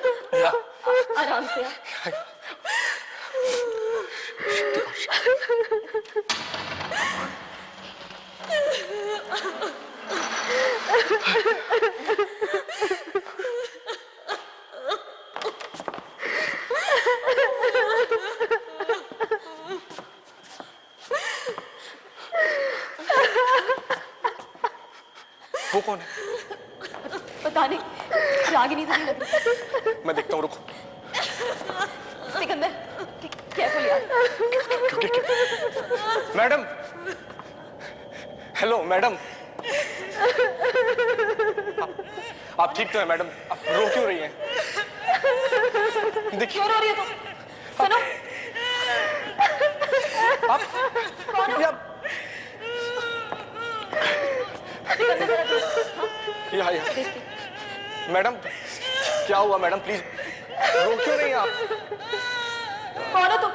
आराम से वो कौन है? पता नहीं, रागिनी तो नहीं लग रही। मैं देखता हूँ, रुको। सिकंदर, केयरफुल यार। मैडम, हेलो मैडम, आप ठीक तो है मैडम? आप रो क्यों रही हैं? देखिए, क्यों रो रही है तुम? सुनो, आप यहाँ मैडम, क्या हुआ मैडम? प्लीज, रो क्यों रही हैं आप? कौन हो तुम?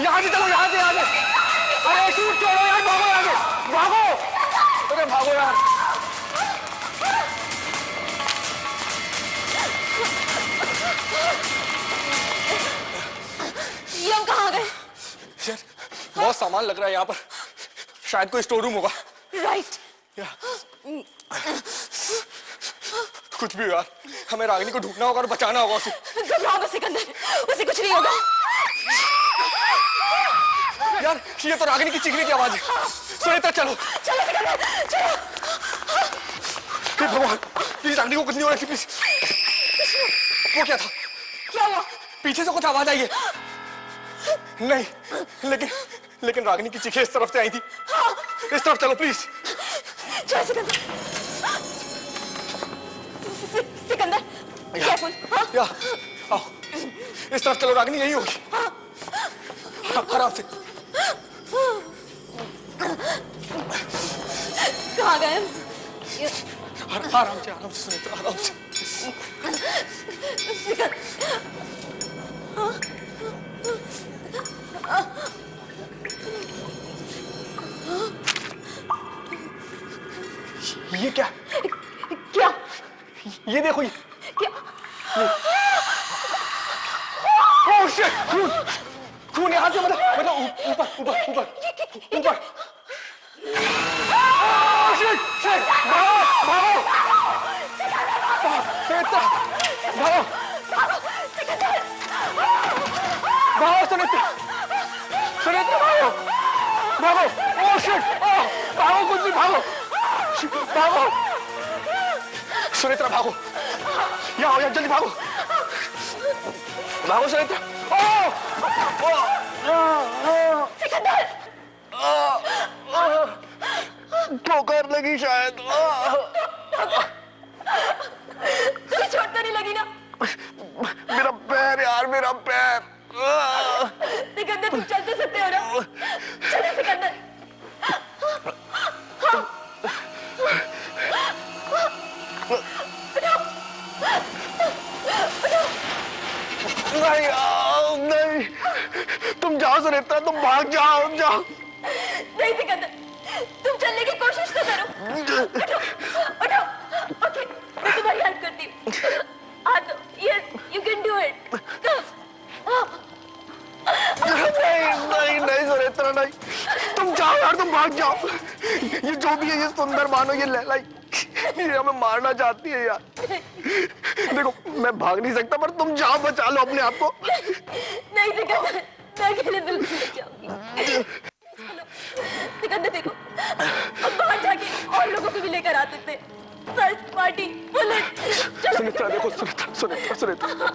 यहाँ से चलो, यहाँ से। अरे शूट छोड़ो यार, भागो यहाँ से, भागो। अरे भागो यार। ये हम कहाँ गए? यार, बहुत सामान लग रहा है यहाँ पर, शायद कोई स्टोर रूम होगा। राइट। कुछ भी हो यार, हमें रागिनी को ढूंढना होगा और बचाना होगा उसे। घबराओ मत सिकंदर, उसे कुछ नहीं होगा। यार, ये तो रागिनी की चीखने की आवाज है। सुनीता, चलो चलो सिकंदर, चलो। हे भगवान, प्लीज रागिनी को कुछ नहीं हो रहा, प्लीज। वो क्या था? क्या हुआ? पीछे से कुछ आवाज आई है। नहीं, लेकिन रागिनी की चीखें इस तरफ से आई थी। इस तरफ चलो प्लीज। चलो सिकंदर, सिकंदर, केयरफुल। या, आओ, इस तरफ चलो, रागिनी यही होगी। आराम से। कहाँ गए हम? आराम से सुनीता, आराम से। ये क्या? क्या? ये देखो, ये क्या? Oh shit! खून यहाँ से मतलब ऊपर। शिट! भागो! सुनीता, भागो! भागो सुनीता! भागो! Oh shit! भागो, कुछ भी भागो! सुनीता, भागो! यहाँ आओ, जल्दी भागो! भागो सुनीता! सिकंदर! ठोकर लगी शायद। तुझे चोट तो नहीं लगी ना? मेरा पैर यार, मेरा पैर। सिकंदर, तुम चल तो सकते हो ना? चलो सिकंदर। नहीं, तुम जाओ सुनेत्रा, तुम भाग जाओ, जाओ। नहीं सिकंदर, तुम चलने की कोशिश तो करो। उठो, उठो, ओके, मैं तुम्हारी हेल्प करती हूँ। Yes, you can do it. नहीं सुनेत्रा, नहीं, तुम जाओ यार, तुम भाग जाओ। ये जो भी है, ये सुंदर मानो, ये लैला, ये हमें मारना चाहती है यार। देखो, मैं भाग नहीं सकता, पर तुम जाओ, बचा लो अपने आप को। नहीं सिकंदर, मैं अकेले बिल्कुल नहीं जाऊंगी। सिकंदर देखो, अब बाहर जाके और लोगों को भी लेकर आ सकते हैं। सर्च पार्टी, पुलिस, सुनेत्रा देखो, सुनेत्रा,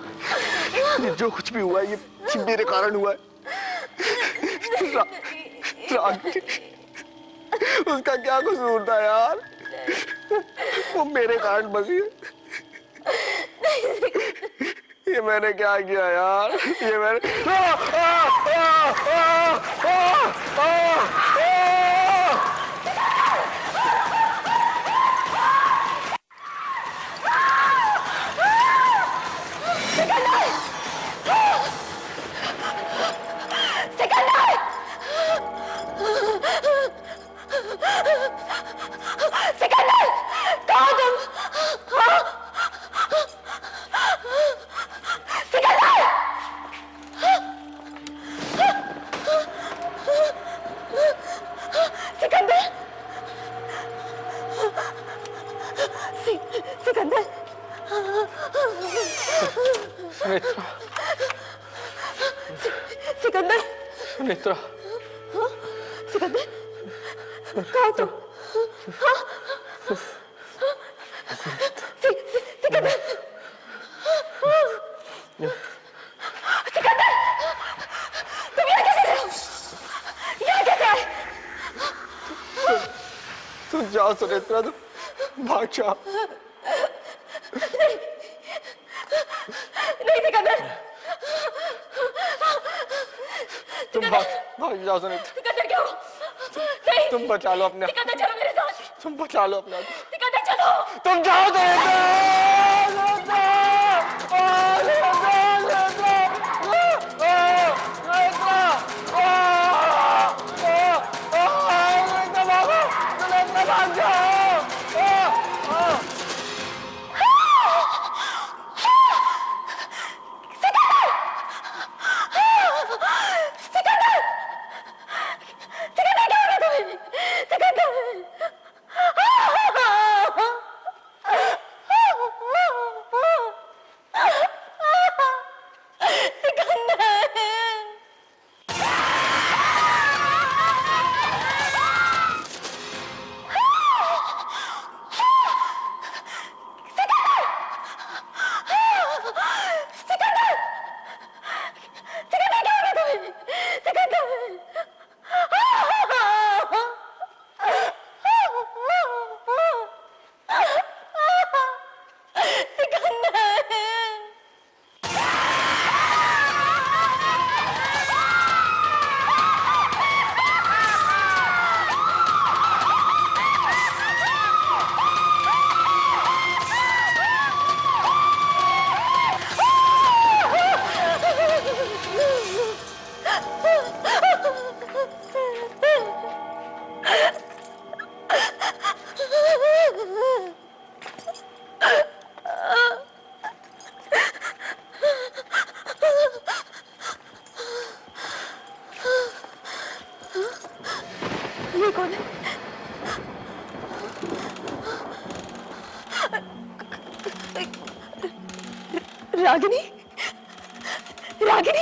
ये जो कुछ भी हुआ है, ये मेरे कारण हुआ है। उसका क्या कसूर था यार? वो मेरे कारण बसी है। ये मैंने क्या किया यार? ये मैंने सिकंदर, कहाँ हो तुम? हाँ? सिकंदर! सिकंदर! सिकंदर! सुनेत्रा, सिकंदर! सुनेत्रा, सिकंदर, कहाँ हो तुम? हाँ? सिकंदर! सिकंदर! तुम यहाँ कैसे आए? यहाँ कैसे आए? तुम जाओ सुनेत्रा, तुम भाग जाओ। नहीं सिकंदर, तुम भाग जाओ सुनेत्रा। सिकंदर क्या हुआ? नहीं, तुम बचा लो अपने आप। सिकंदर चलो मेरे साथ। तुम बचा लो अपने आप। सिकंदर चलो। तुम जाओ रागिनी, रागिनी,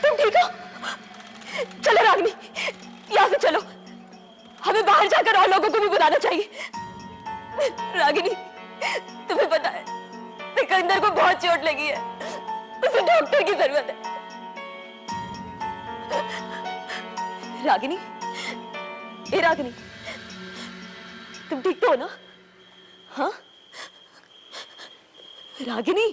तुम ठीक हो? चलो रागिनी, यहाँ से चलो। हमें बाहर जाकर और लोगों को भी बुलाना चाहिए। रागिनी, तुम्हें पता है सिकंदर को बहुत चोट लगी है, उसे डॉक्टर की जरूरत है। रागिनी, ए रागिनी, तुम ठीक तो हो ना? हाँ रागिनी,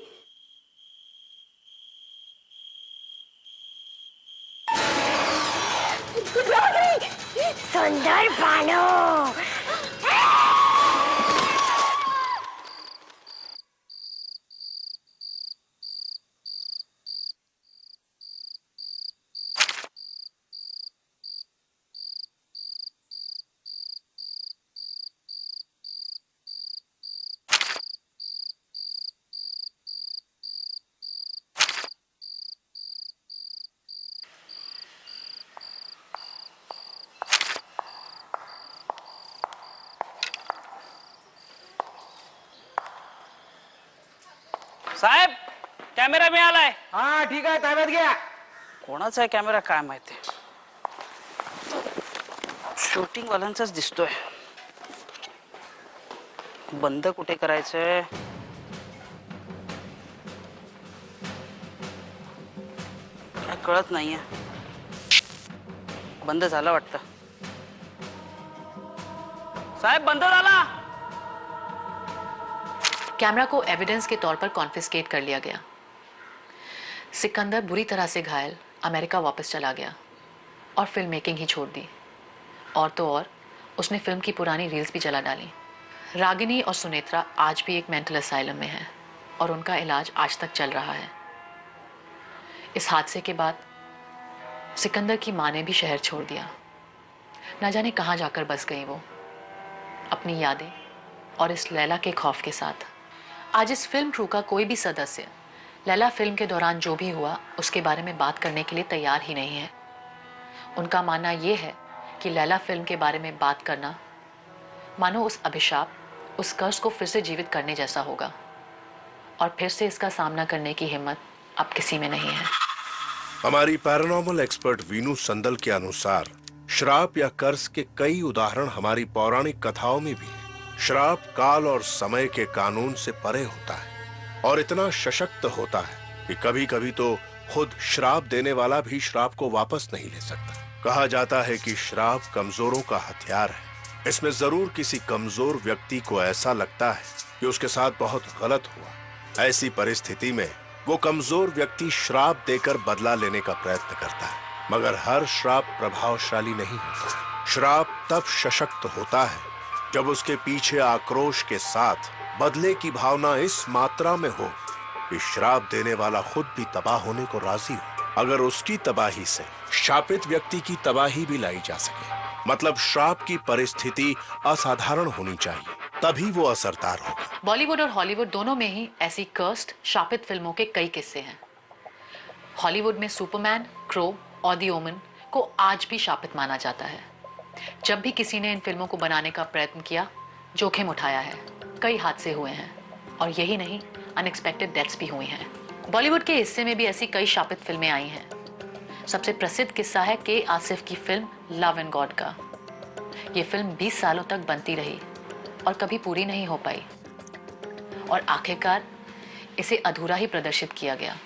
रागिनी, सुंदर बानो, साहेब कॅमेरा मिळालाय. हा ठीक आहे, ताब्यात घ्या. कोणाचा आहे कॅमेरा काय माहिती. शूटिंग वाल्यांचाच दिसतोय. बंद कुठे करायचंय. काय कळत नाहीये. बंद झाला वाटतं. साहेब बंद झाला. कैमरा को एविडेंस के तौर पर कॉन्फिस्केट कर लिया गया। सिकंदर बुरी तरह से घायल अमेरिका वापस चला गया और फिल्म मेकिंग ही छोड़ दी। और तो और उसने फिल्म की पुरानी रील्स भी जला डाली। रागिनी और सुनेत्रा आज भी एक मेंटल असाइलम में हैं और उनका इलाज आज तक चल रहा है। इस हादसे के बाद सिकंदर की माँ ने भी शहर छोड़ दिया। न जाने कहाँ जाकर बस गई वो, अपनी यादें और इस लैला के खौफ के साथ। आज इस फिल्म क्रू का कोई भी सदस्य लैला फिल्म के दौरान जो भी हुआ उसके बारे में बात करने के लिए तैयार ही नहीं है। उनका मानना यह है कि लैला फिल्म के बारे में बात करना मानो उस अभिशाप, उस कर्ज को फिर से जीवित करने जैसा होगा और फिर से इसका सामना करने की हिम्मत अब किसी में नहीं है। हमारी पैरानॉर्मल एक्सपर्ट वीनू संदल के अनुसार श्राप या कर्ज के कई उदाहरण हमारी पौराणिक कथाओं में भी हैं। श्राप काल और समय के कानून से परे होता है और इतना सशक्त होता है कि कभी कभी तो खुद श्राप देने वाला भी श्राप को वापस नहीं ले सकता। कहा जाता है कि श्राप कमजोरों का हथियार है। इसमें जरूर किसी कमजोर व्यक्ति को ऐसा लगता है कि उसके साथ बहुत गलत हुआ। ऐसी परिस्थिति में वो कमजोर व्यक्ति श्राप देकर बदला लेने का प्रयत्न करता है, मगर हर श्राप प्रभावशाली नहीं होता। श्राप तब सशक्त होता है जब उसके पीछे आक्रोश के साथ बदले की भावना इस मात्रा में हो कि श्राप देने वाला खुद भी तबाह होने को राजी हो। अगर उसकी तबाही से शापित व्यक्ति की तबाही भी लाई जा सके, मतलब श्राप की परिस्थिति असाधारण होनी चाहिए, तभी वो असरदार होगा। बॉलीवुड और हॉलीवुड दोनों में ही ऐसी कर्स्ड शापित फिल्मों के कई किस्से हैं। हॉलीवुड में सुपरमैन, क्रो और द ओमन को आज भी शापित माना जाता है। जब भी किसी ने इन फिल्मों को बनाने का प्रयत्न किया, जोखिम उठाया है, कई हादसे हुए हैं और यही नहीं, अनएक्सपेक्टेड डेथ्स भी हुई हैं। बॉलीवुड के हिस्से में भी ऐसी कई शापित फिल्में आई हैं। सबसे प्रसिद्ध किस्सा है के आसिफ की फिल्म लव एंड गॉड का। ये फिल्म 20 सालों तक बनती रही और कभी पूरी नहीं हो पाई और आखिरकार इसे अधूरा ही प्रदर्शित किया गया।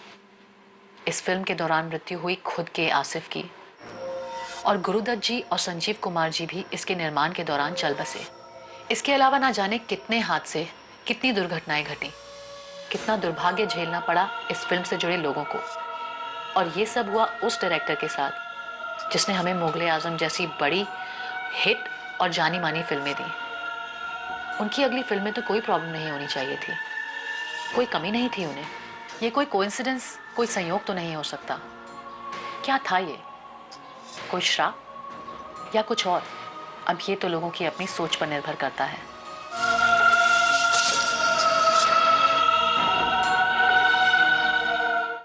इस फिल्म के दौरान मृत्यु हुई खुद के आसिफ की और गुरुदत्त जी और संजीव कुमार जी भी इसके निर्माण के दौरान चल बसे। इसके अलावा ना जाने कितने हादसे, कितनी दुर्घटनाएं घटी, कितना दुर्भाग्य झेलना पड़ा इस फिल्म से जुड़े लोगों को। और ये सब हुआ उस डायरेक्टर के साथ जिसने हमें मुगले आजम जैसी बड़ी हिट और जानी मानी फिल्में दी। उनकी अगली फिल्में तो कोई प्रॉब्लम नहीं होनी चाहिए थी, कोई कमी नहीं थी उन्हें। ये कोई कोइंसिडेंस, कोई संयोग तो नहीं हो सकता। क्या था ये? कोई श्राप या कुछ और? अब ये तो लोगों की अपनी सोच पर निर्भर करता है।